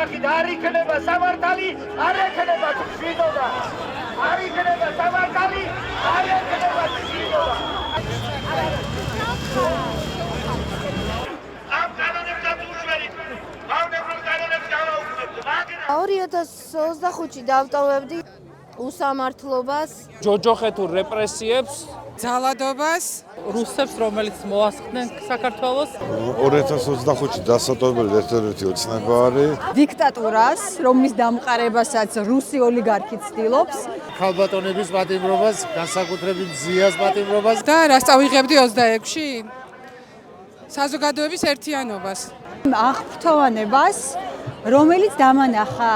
ნახით, არ იქნება სამართალი, არ იქნება მშვიდობა. არ იქნება სამართალი, არ იქნება მშვიდობა. ამ კანონებსაც უშვერით. მავნებ რომ კანონებს გავაუქმებთ. 2025-ში დავტოვებდი უსამართლობას, ჯოჯოხეთურ რეპრესიებს, ძალადობას, რუსებს, რომელიც მოასხდნენ საქართველოს. 2025-ში დასატოვებელი ერთ-ერთი ოცნება არის დიქტატურას, რომლის დამყარებასაც რუსი ოლიგარქი ცდილობს ქალბატონების პატიმრობას, განსაკუთრებით ზიას პატიმრობას და რას წავიღებდი 26-ში? საზოგადოების ერთიანობას. აღფრთოვანებას, რომელიც დამანახა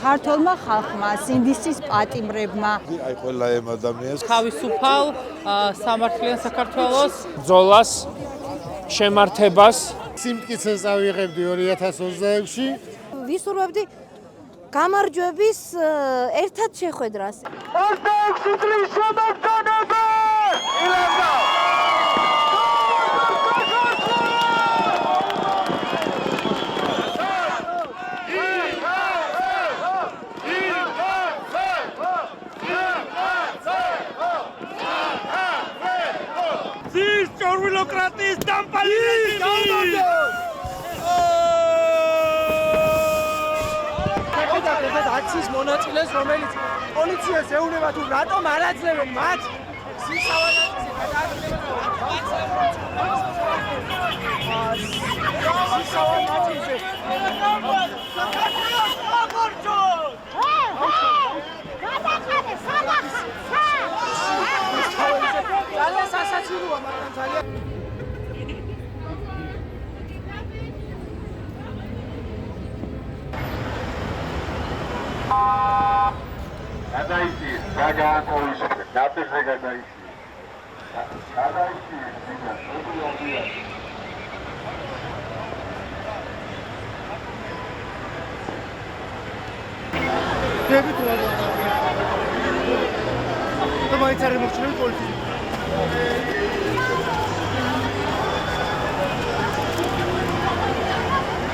ქართულმა ხალხმა, სინდისის პატიმრებმა. აი ყველა ამ ადამიანს თავისუფალ სამართლიან საქართველოს ბრძოლას, შემართებას. სიმტკიცეს წავიღებდი 2026-ში. ვისურვებდი გამარჯვების ერთად შეხვედრას. 26 წლის შემოგონება! ილამდა! ჭორვილოკრატიის დამპალინების გავდოდო! ხედავთ აქციის მონაწილეს, რომელიც პოლიციას ეუბნება თუ რატომ არ აძლევენ მათ სისავანაძეზე ძალიან სასაცილოა, მაგრამ ძალიან გადაიცი, გაგაანთოვიშე, ნაპირზე გადაიცი. გადაიცი, სიგა, დებით რა და მაინც არ მოხსნები პოლიცია.